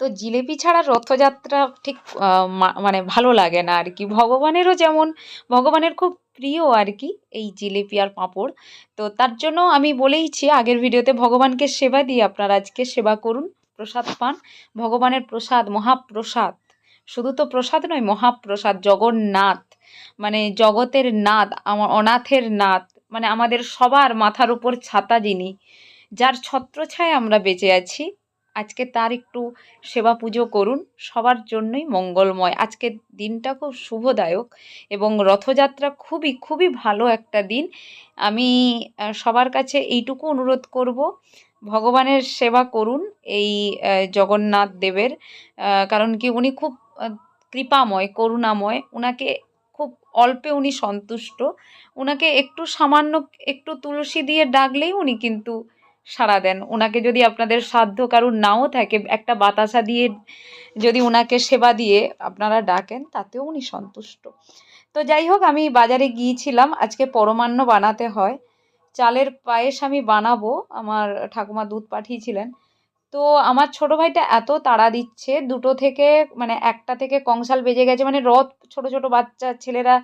তো জিলেপি ছাড়া রথযাত্রা ঠিক মানে ভালো লাগে না আর কি। ভগবানেরও যেমন ভগবানের খুব প্রিয় আর কি এই জিলেপি আর পাঁপড়। তো তার জন্য আমি বলেইছি আগের ভিডিওতে, ভগবানকে সেবা দিয়ে আপনারা আজকে সেবা করুন, প্রসাদ পান। ভগবানের প্রসাদ মহাপ্রসাদ, শুধু তো প্রসাদ নয়, মহাপ্রসাদ। জগন্নাথ মানে জগতের নাথ, আমার অনাথের নাথ, মানে আমাদের সবার মাথার উপর ছাতা যিনি, যার ছত্রছায়ায় আমরা বেঁচে আছি, আজকে তার একটু সেবা পুজো করুন। সবার জন্যই মঙ্গলময়। আজকের দিনটা খুব শুভদায়ক এবং রথযাত্রা খুবই খুবই ভালো একটা দিন। আমি সবার কাছে এইটুকু অনুরোধ করব, ভগবানের সেবা করুন এই জগন্নাথ দেবের। কারণ কি, উনি খুব কৃপাময়, করুণাময়। উনাকে খুব অল্পে উনি সন্তুষ্ট। উনাকে একটু সামান্য একটু তুলসী দিয়ে ডাকলেই উনি কিন্তু সাড়া দেন। উনাকে যদি আপনাদের সাধ্য কারুর নাও থাকে, একটা বাতাসা দিয়ে যদি উনাকে সেবা দিয়ে আপনারা ডাকেন, তাতেও উনি সন্তুষ্ট। তো যাই হোক, আমি বাজারে গিয়েছিলাম, আজকে পরমান্ন বানাতে হয়। চালের পায়েস আমি বানাবো, আমার ঠাকুমা দুধ পাঠিয়েছিলেন। তো আমার ছোট ভাইটা এত তাড়া দিচ্ছে, দুটো থেকে মানে একটা থেকে কংসাল বেজে গেছে, মানে রথ, ছোট ছোট বাচ্চা ছেলেরা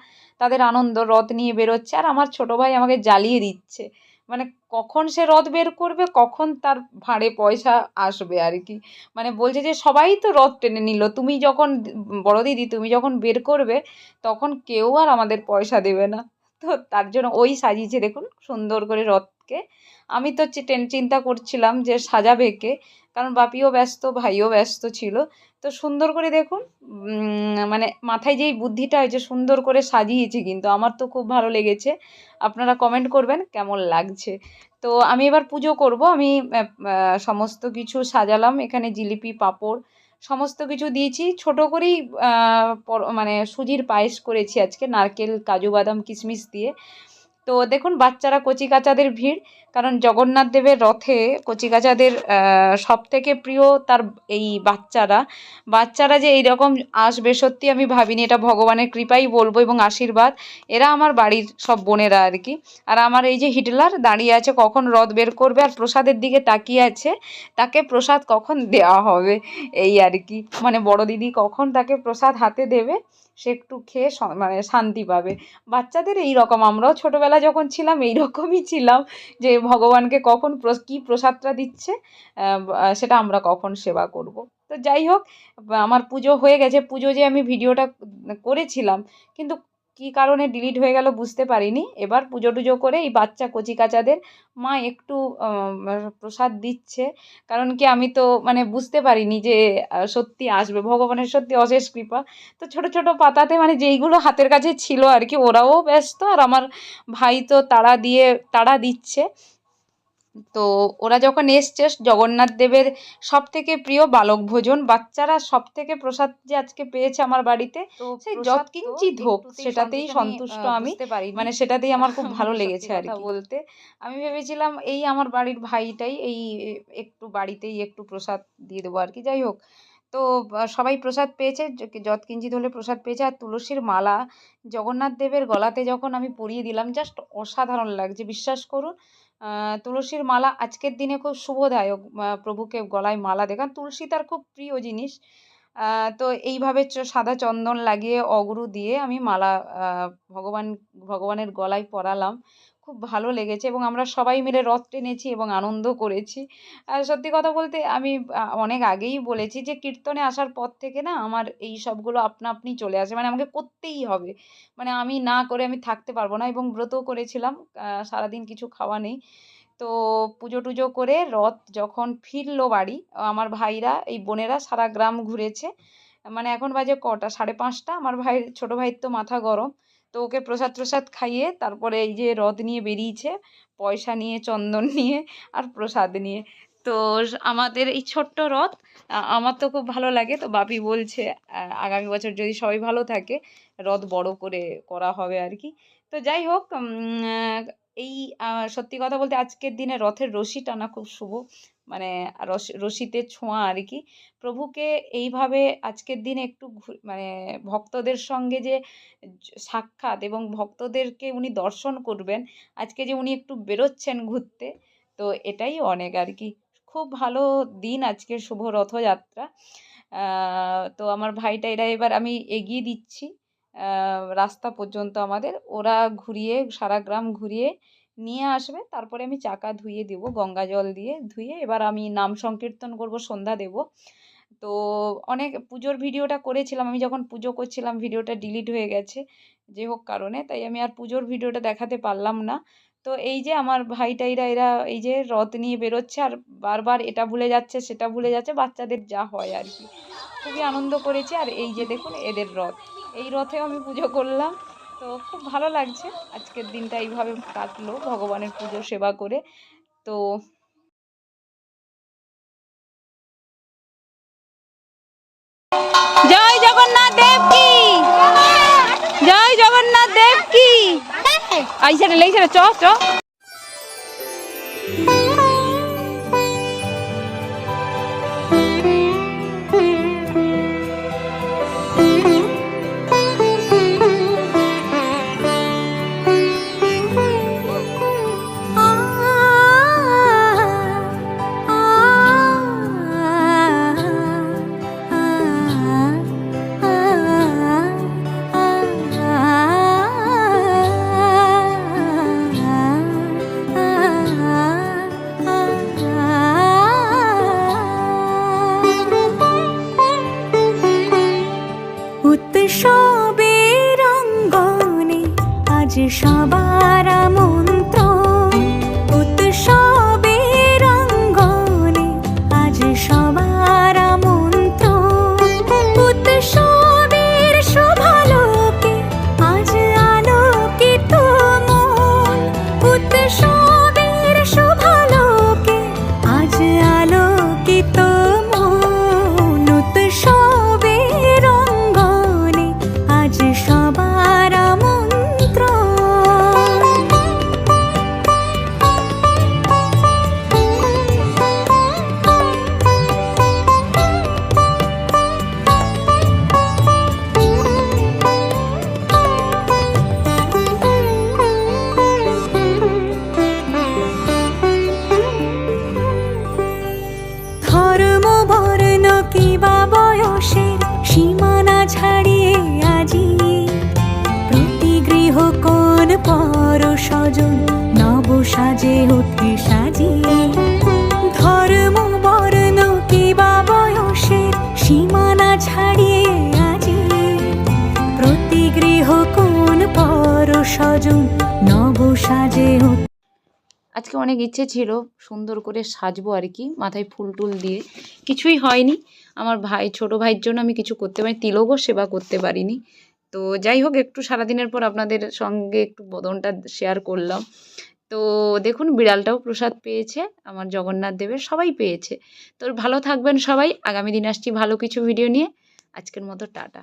তাদের আনন্দ, রথ নিয়ে বেরোচ্ছে, আর আমার ছোট ভাই আমাকে জ্বালিয়ে দিচ্ছে। মানে কখন সে রথ বের করবে, কখন তার ভাঁড়ে পয়সা আসবে আর কি। মানে বলছে যে সবাই তো রথ টেনে নিল, তুমি যখন বড় দিদি তুমি যখন বের করবে, তখন কেউ আর আমাদের পয়সা দেবে না। তো তার জন্য ওই সাজিয়েছে, দেখুন সুন্দর করে রথকে। আমি তো চিন্তা করছিলাম যে সাজাবে কে, কারণ বাপিও ব্যস্ত, ভাইও ব্যস্ত ছিল। তো সুন্দর করে দেখুন, মানে মাথায় যেই বুদ্ধিটা হয়েছে, সুন্দর করে সাজিয়েছি, কিন্তু আমার তো খুব ভালো লেগেছে। আপনারা কমেন্ট করবেন কেমন লাগছে। তো আমি এবার পুজো করব। আমি সমস্ত কিছু সাজালাম, এখানে জিলিপি পাঁপড় সমস্ত কিছু দিয়েছি। ছোট করেই মানে সুজির পায়েস করেছি আজকে, নারকেল কাজু বাদাম কিশমিশ দিয়ে। তো দেখুন বাচ্চারা, কচিকাচাদের ভিড়, কারণ জগন্নাথ দেবের রথে কচিকাচাদের সব থেকে প্রিয় তার এই বাচ্চারা। বাচ্চারা যে এইরকম আসবে, সত্যি আমি ভাবিনি। এটা ভগবানের কৃপাই বলবো এবং আশীর্বাদ। এরা আমার বাড়ির সব বোনেরা আর কি। আর আমার এই যে হিটলার দাঁড়িয়ে আছে, কখন রথ বের করবে আর প্রসাদের দিকে তাকিয়ে আছে, তাকে প্রসাদ কখন দেওয়া হবে এই আর কি। মানে বড় দিদি কখন তাকে প্রসাদ হাতে দেবে, সে একটু খেয়ে মানে শান্তি পাবে। বাচ্চাদের এই রকম, আমরাও ছোটোবেলা যখন ছিলাম এই রকমই ছিলাম, যে ভগবানকে কখন কী প্রসাদটা দিচ্ছে, সেটা আমরা কখন সেবা করব। তো যাই হোক, আমার পুজো হয়ে গেছে। পুজো যে আমি ভিডিওটা করেছিলাম, কিন্তু কী কারণে ডিলিট হয়ে গেল বুঝতে পারিনি। এবার পুজো টুজো করে এই বাচ্চা কচিকাচাদের মা একটু প্রসাদ দিচ্ছে। কারণ কি, আমি তো মানে বুঝতে পারিনি যে সত্যি আসবে, ভগবানের সত্যি অশেষ কৃপা। তো ছোট ছোট পাতাতে মানে যেইগুলো হাতের কাছে ছিল আর কি, ওরাও ব্যস্ত, আর আমার ভাই তো তাড়া দিচ্ছে। তো ওরা যখন এসছে, জগন্নাথ দেবের সব থেকে প্রিয় বালক ভোজন, বাচ্চারা সব থেকে প্রসাদ যে আজকে পেয়েছে আমার বাড়িতে, তো সেই যৎকিঞ্চিত হোক সেটাতেই সন্তুষ্ট আমি। মানে সেটাতেই আমার খুব ভালো লেগেছে আর কি বলতে। আমি ভেবেছিলাম এই আমার বাড়ির ভাইটাই এই একটু বাড়িতেই একটু প্রসাদ দিয়ে দেবো আর কি। যাই হোক, তো সবাই প্রসাদ পেয়েছে, যৎকিঞ্চিত হলে প্রসাদ পেয়েছে। আর তুলসীর মালা জগন্নাথ দেবের গলাতে যখন আমি পরিয়ে দিলাম, জাস্ট অসাধারণ লাগছে, বিশ্বাস করুন। তুলসীর মালা আজকের দিনে খুব শুভদায়ক, প্রভুকে গলায় মালা দেয়, কারণ তুলসী তার খুব প্রিয় জিনিস। তো এইভাবে সাদা চন্দন লাগিয়ে অগুরু দিয়ে আমি মালা ভগবানের গলায় পরালাম। খুব ভালো লেগেছে এবং আমরা সবাই মিলে রথ টেনেছি এবং আনন্দ করেছি। আর সত্যি কথা বলতে, আমি অনেক আগেই বলেছি যে কীর্তনে আসার পর থেকে না আমার এই সবগুলো আপনা আপনি চলে আসে, মানে আমাকে করতেই হবে। মানে আমি না করে আমি থাকতে পারবো না, এবং ব্রতও করেছিলাম, সারাদিন কিছু খাওয়া নেই। তো পুজো টুজো করে রথ যখন ফিরলো বাড়ি, আমার ভাইরা এই বোনেরা সারা গ্রাম ঘুরেছে। মানে এখন বাজে কটা, 5:30। আমার ভাইয়ের, ছোটো ভাইয়ের তো মাথা গরম। তো ওকে প্রসাদ খাইয়ে তারপরে এই যে রথ নিয়ে বেরিয়েছে, পয়সা নিয়ে, চন্দন নিয়ে আর প্রসাদ নিয়ে। তো আমাদের এই ছোট্ট রথ, আমার তো খুব ভালো লাগে। তো বাপি বলছে আগামী বছর যদি সবাই ভালো থাকে, রথ বড় করে করা হবে আর কি। তো যাই হোক, এই সত্যি কথা বলতে আজকের দিনে রথের রশি টানা খুব শুভ, মানে রশিতে ছোঁয়া আর কি। প্রভুকে এইভাবে আজকের দিনে একটু মানে ভক্তদের সঙ্গে যে সাক্ষাৎ এবং ভক্তদেরকে উনি দর্শন করবেন, আজকে যে উনি একটু বেরোচ্ছেন ঘুরতে, তো এটাই অনেক আর কি। খুব ভালো দিন আজকের, শুভ রথযাত্রা। তো আমার ভাইটা এরা এবার আমি এগিয়ে দিচ্ছি রাস্তা পর্যন্ত আমাদের, ওরা ঘুরিয়ে সারা গ্রাম ঘুরিয়ে নিয়ে আসবে, তারপরে আমি চাকা ধুয়ে দেবো গঙ্গা জল দিয়ে ধুয়ে। এবার আমি নাম সংকীর্তন করব, সন্ধ্যা দেব। তো অনেক পুজোর ভিডিওটা করেছিলাম, আমি যখন পুজো করছিলাম ভিডিওটা ডিলিট হয়ে গেছে যে হোক কারণে, তাই আমি আর পুজোর ভিডিওটা দেখাতে পারলাম না। তো এই যে আমার ভাইটাইরা এরা এই যে রথ নিয়ে বেরোচ্ছে আর বারবার এটা ভুলে যাচ্ছে সেটা ভুলে যাচ্ছে, বাচ্চাদের যা হয় আর কি। খুবই আনন্দ করেছি। আর এই যে দেখুন এদের রথ, এই রথেও আমি পুজো করলাম। তো খুব ভালো লাগছে, আজকের দিনটা এইভাবে কাটলো ভগবানের পুজো সেবা করে। তো জয় জগন্নাথ দেব কি, জয় জগন্নাথ দেব কি। আইসারে লেইসারে চ চ। উৎসবের অঙ্গনে আজ সবার আমন্ত্রণ, উৎসবের অঙ্গনে আজ সবার আমন্ত্রণ, উৎসবের শোভালোকে আজ আলোকিত মন, উৎসবের শোভালোকে আজ আলোকিত মন, উৎসবের অঙ্গনে আজ সবার আমন্ত্রণ। ধর্ম বর্ণ কিবা বয়সের সীমানা ছাড়িয়ে আজি প্রতি গৃহ কোন পর স্বজন নব সাজে ওঠে সাজিয়ে। ধর্ম বর্ণ কিবা বয়সের সীমানা ছাড়িয়ে আজি প্রতি গৃহ কোন পর স্বজন নব সাজে ওঠে। আজকে অনেক ইচ্ছে ছিল সুন্দর করে সাজবো আর কি, মাথায় ফুল টুল দিয়ে, কিছুই হয়নি। আমার ভাই ছোট ভাইয়ের জন্য আমি কিছু করতে পারি, তিলকও সেবা করতে পারিনি। তো যাই হোক, একটু সারাদিনের পর আপনাদের সঙ্গে একটু বদনটা শেয়ার করলাম। তো দেখুন বিড়ালটাও প্রসাদ পেয়েছে আমার জগন্নাথ দেবের, সবাই পেয়েছে। তো ভালো থাকবেন সবাই, আগামী দিন আসছি ভালো কিছু ভিডিও নিয়ে। আজকের মতো টাটা।